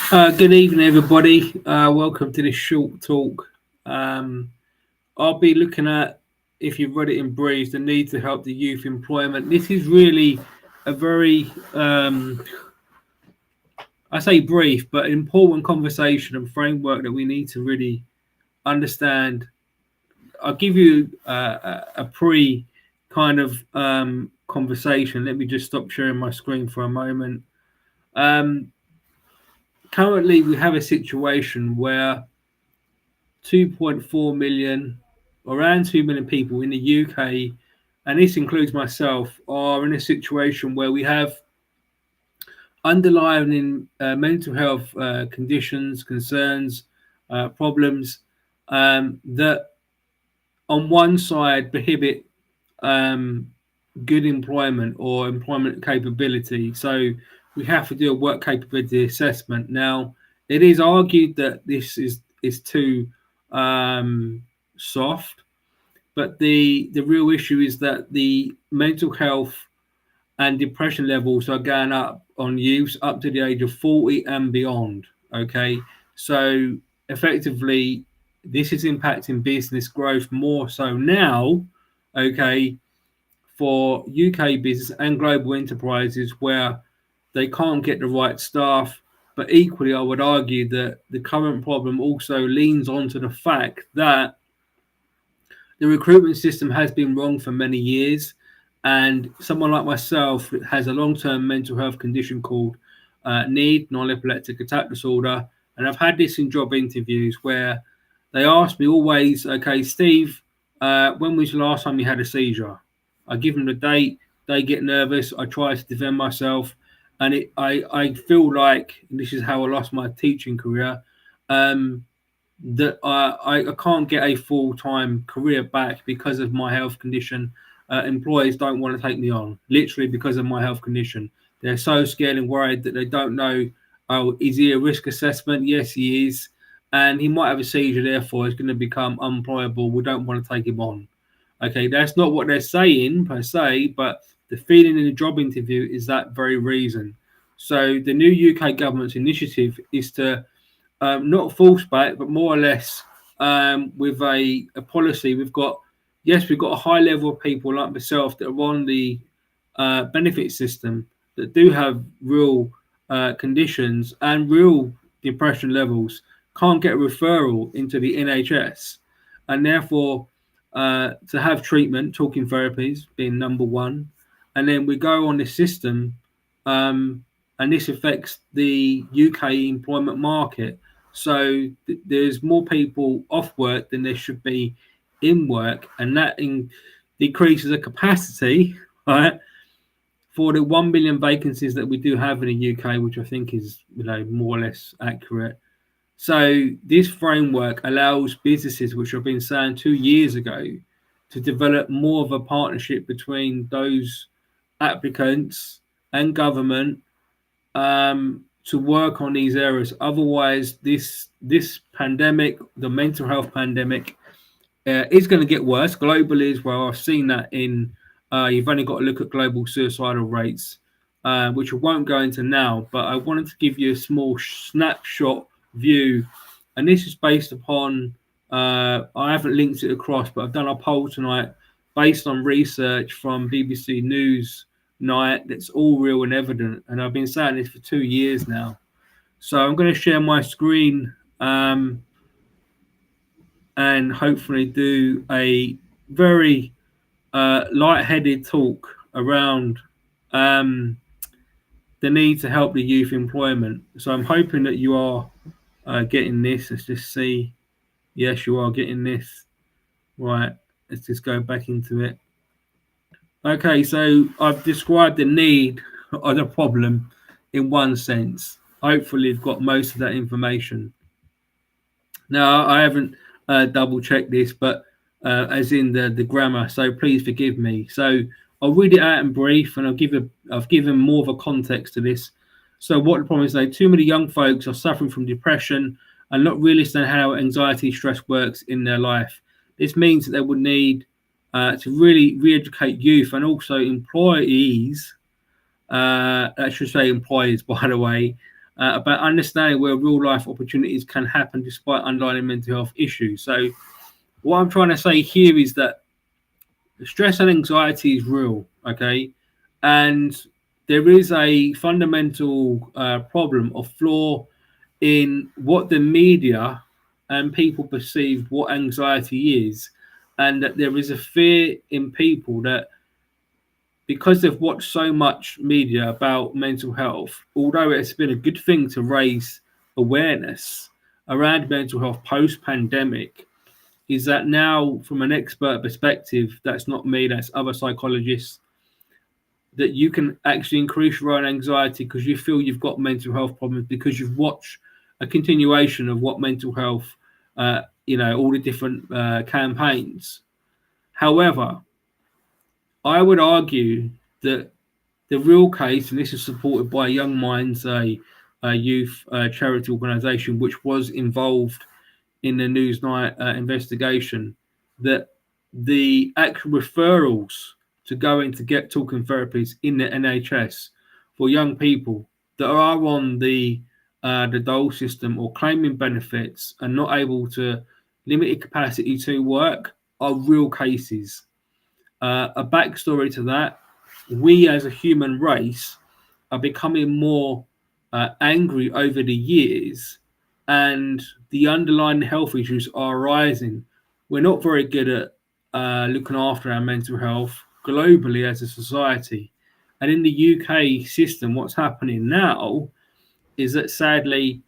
Good evening, everybody. Welcome to this short talk. Um, I'll be looking at, if you've read it in brief, the need to help the youth employment. This is really a very, I say brief, but important conversation and framework that we need to really understand. I'll give you a pre kind of conversation. Let me just stop sharing my screen for a moment. Um, Currently, we have a situation where 2.4 million, around 2 million people in the UK, and this includes myself, are in a situation where we have underlying mental health conditions, concerns, problems that on one side prohibit um, good employment or employment capability. So we have to do a work capability assessment. Now, it is argued that this is too soft, but the real issue is that the mental health and depression levels are going up on youths up to the age of 40 and beyond. Okay, so effectively, this is impacting business growth more so now. Okay, for UK business and global enterprises where they can't get the right staff. But equally, I would argue that the current problem also leans onto the fact that the recruitment system has been wrong for many years. And someone like myself has a long term mental health condition called NEED, non epileptic attack disorder. And I've had this in job interviews where they ask me always, okay, Steve, when was the last time you had a seizure? I give them the date, they get nervous, I try to defend myself. And I feel like, and this is how I lost my teaching career, um, that I can't get a full time career back because of my health condition. Employers don't want to take me on, literally because of my health condition. They're so scared and worried that they don't know. Oh, is he a risk assessment? Yes, he is, and he might have a seizure. Therefore, he's going to become unemployable. We don't want to take him on. Okay, that's not what they're saying per se, but the feeling in the job interview is that very reason. So the new UK government's initiative is to not force back, but more or less with a policy. We've got a high level of people like myself that are on the benefit system that do have real conditions and real depression levels, can't get a referral into the NHS, and therefore to have treatment, talking therapies being number one, and then we go on this system, and this affects the UK employment market. So there's more people off work than there should be in work, and that decreases the capacity, right, for the 1 million vacancies that we do have in the UK, which I think is more or less accurate. So this framework allows businesses, which I've been saying 2 years ago, to develop more of a partnership between those applicants and government to work on these areas. Otherwise, this pandemic, the mental health pandemic, is going to get worse globally as well. I've seen that in you've only got to look at global suicidal rates, which I won't go into now. But I wanted to give you a small snapshot view, and this is based upon. I haven't linked it across, but I've done a poll tonight based on research from BBC News Night. That's all real and evident, and I've been saying this for 2 years now. So I'm going to share my screen and hopefully do a very light-headed talk around the need to help the youth employment. So I'm hoping that you are getting this. Let's just see. Yes, you are getting this. Right. Let's just go back into it. Okay, so I've described the need or the problem in one sense. Hopefully, you've got most of that information. Now, I haven't double checked this, but as in the grammar, so please forgive me. So I'll read it out in brief, and I've given more of a context to this. So what the problem is, though, too many young folks are suffering from depression and not really understand how anxiety stress works in their life. This means that they would need to really re-educate youth and also employees. I should say employers, by the way, about understanding where real life opportunities can happen despite underlying mental health issues. So, what I'm trying to say here is that stress and anxiety is real, okay? And there is a fundamental problem or flaw in what the media and people perceive what anxiety is, and that there is a fear in people that because they've watched so much media about mental health, although it's been a good thing to raise awareness around mental health post pandemic, is that now, from an expert perspective, that's not me, that's other psychologists, that you can actually increase your own anxiety because you feel you've got mental health problems because you've watched a continuation of what mental health, all the different campaigns. However, I would argue that the real case, and this is supported by Young Minds, a youth charity organisation which was involved in the Newsnight investigation, that the actual referrals to go in to get talking therapies in the NHS for young people that are on the dole system or claiming benefits and not able to limited capacity to work are real cases. A backstory to that: we as a human race are becoming more angry over the years, and the underlying health issues are rising. We're not very good at looking after our mental health globally as a society. And in the UK system, what's happening now is that sadly,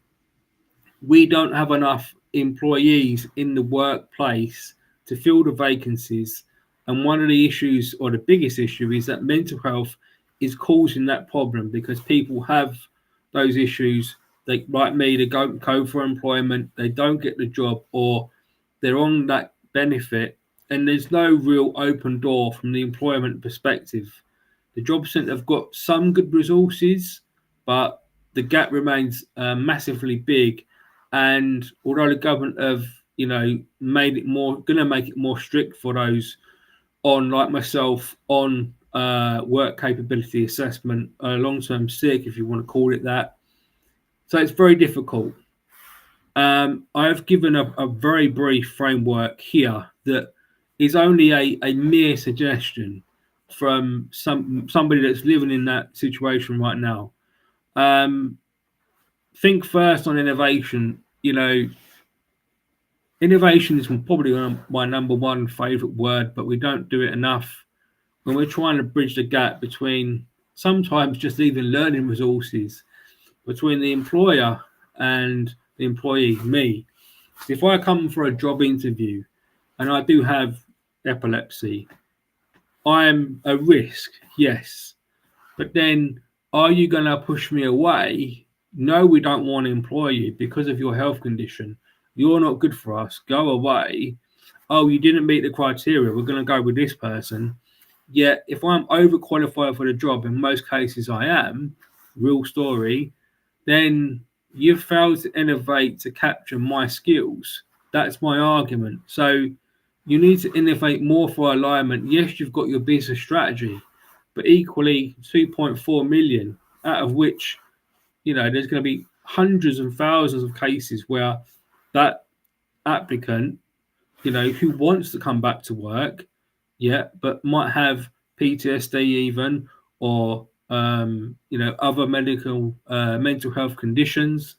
we don't have enough employees in the workplace to fill the vacancies. And one of the issues, or the biggest issue, is that mental health is causing that problem because people have those issues. They, like me, they go for employment, they don't get the job, or they're on that benefit, and there's no real open door from the employment perspective. The job centre have got some good resources, but the gap remains massively big. And although the government have, made it more, going to make it more strict for those on, like myself, on work capability assessment, long-term sick, if you want to call it that. So it's very difficult. I've given a very brief framework here that is only a mere suggestion from somebody that's living in that situation right now. Think first on innovation. Innovation is probably my number one favorite word, but we don't do it enough when we're trying to bridge the gap between sometimes just even learning resources between the employer and the employee, me. If I come for a job interview and I do have epilepsy, I'm a risk, yes. But then are you going to push me away? No, we don't want to employ you because of your health condition. You're not good for us. Go away. Oh, you didn't meet the criteria. We're going to go with this person. Yet, if I'm overqualified for the job, in most cases I am, real story, then you've failed to innovate to capture my skills. That's my argument. So you need to innovate more for alignment. Yes, you've got your business strategy, but equally 2.4 million, out of which, there's going to be hundreds and thousands of cases where that applicant, who wants to come back to work, but might have PTSD even, or other medical mental health conditions,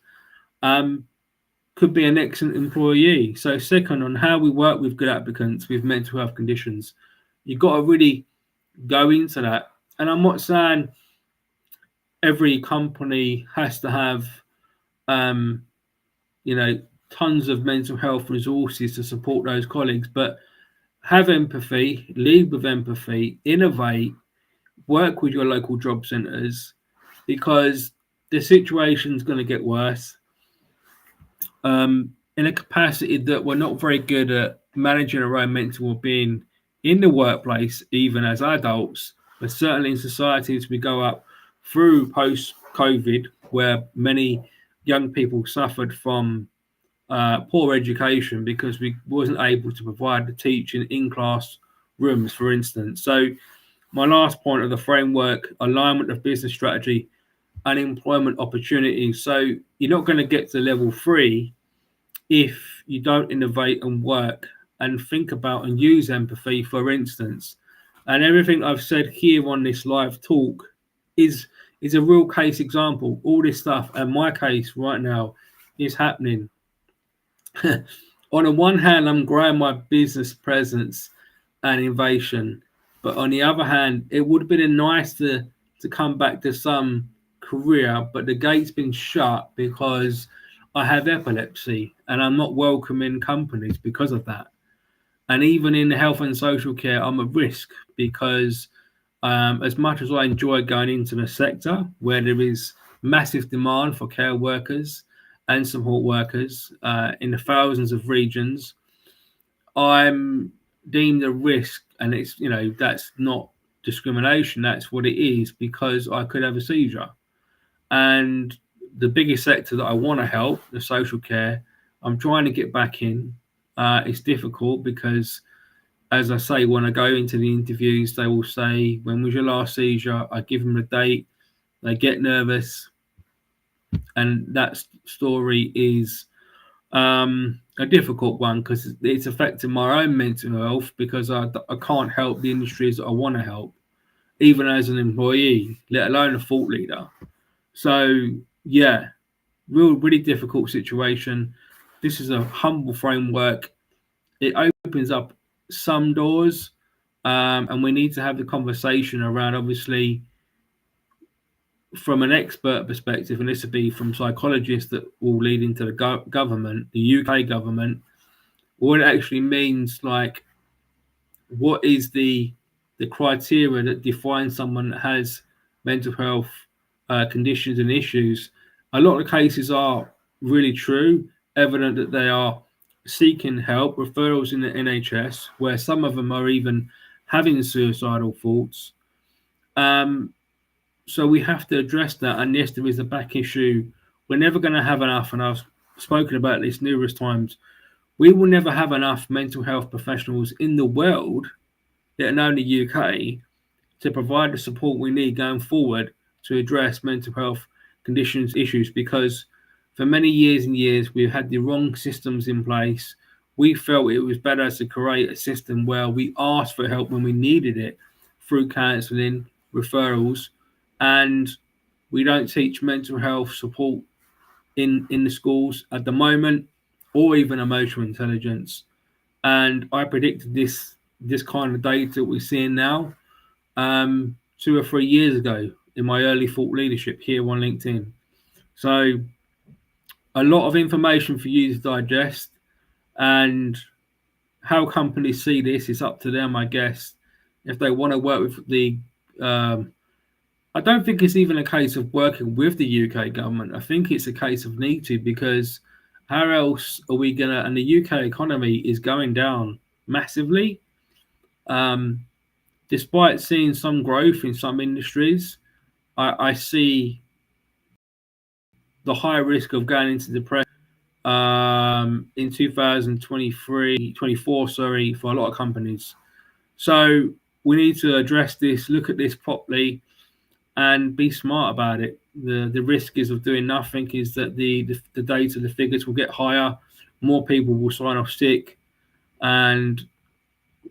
could be an excellent employee. So second, on how we work with good applicants with mental health conditions, you've got to really go into that. And I'm not saying every company has to have tons of mental health resources to support those colleagues, but have empathy, lead with empathy, innovate, work with your local job centres, because the situation's going to get worse. In a capacity that we're not very good at managing our own mental well-being in the workplace, even as adults, but certainly in society as we go up through post-COVID, where many young people suffered from poor education because we wasn't able to provide the teaching in class rooms, for instance. So my last point of the framework, alignment of business strategy, unemployment opportunities. So you're not going to get to level 3 if you don't innovate and work and think about and use empathy, for instance. And everything I've said here on this live talk is is a real case example. All this stuff and my case right now is happening. On the one hand, I'm growing my business presence and innovation, but on the other hand, it would have been nice to come back to some career, but the gate's been shut because I have epilepsy and I'm not welcome in companies because of that. And even in health and social care, I'm at risk because as much as I enjoy going into the sector where there is massive demand for care workers and support workers in the thousands of regions, I'm deemed a risk, and it's that's not discrimination. That's what it is because I could have a seizure, and the biggest sector that I want to help, the social care, I'm trying to get back in. It's difficult because, as I say, when I go into the interviews, they will say, "When was your last seizure?" I give them a date. They get nervous, and that story is a difficult one because it's affecting my own mental health because I can't help the industries that I want to help, even as an employee, let alone a thought leader. So, yeah, really difficult situation. This is a humble framework. It opens up some doors, and we need to have the conversation around, obviously, from an expert perspective, and this would be from psychologists that will lead into the government, the UK government, what it actually means, like what is the criteria that defines someone that has mental health conditions and issues. A lot of cases are really true, evident that they are seeking help, referrals in the NHS, where some of them are even having suicidal thoughts. So we have to address that. And yes, there is a back issue. We're never going to have enough, and I've spoken about this numerous times. We will never have enough mental health professionals in the world, let alone the UK, to provide the support we need going forward to address mental health conditions issues, because for many years and years we've had the wrong systems in place. We felt it was better to create a system where we asked for help when we needed it through counselling, referrals, and we don't teach mental health support in the schools at the moment, or even emotional intelligence. And I predicted this kind of data that we're seeing now 2 or 3 years ago in my early thought leadership here on LinkedIn. So a lot of information for you to digest, and how companies see this is up to them, I guess. If they want to work with the I don't think it's even a case of working with the UK government. I think it's a case of need to, because how else are we gonna? And the UK economy is going down massively. Despite seeing some growth in some industries, I see the high risk of going into depression in 2023, 24, sorry, for a lot of companies. So we need to address this, look at this properly, and be smart about it. The risk is of doing nothing is that the data, the figures will get higher, more people will sign off sick, and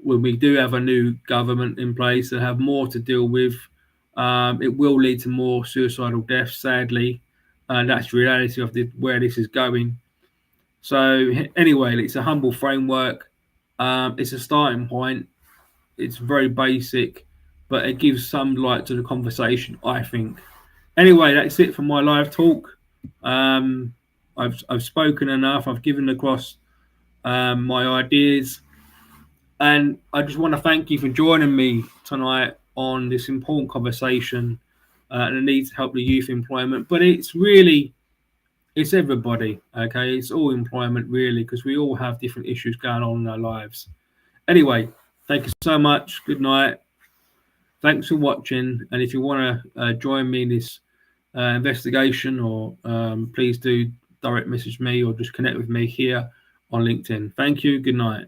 when we do have a new government in place that have more to deal with, it will lead to more suicidal deaths, sadly, and that's the reality of where this is going. So anyway, it's a humble framework. It's a starting point. It's very basic, but it gives some light to the conversation, I think. Anyway, that's it for my live talk. I've spoken enough. I've given across my ideas, and I just want to thank you for joining me tonight on this important conversation and the need to help the youth employment. But it's everybody, okay? It's all employment, really, because we all have different issues going on in our lives. Anyway, thank you so much. Good night. Thanks for watching. And if you want to join me in this investigation, or please do direct message me or just connect with me here on LinkedIn. Thank you. Good night.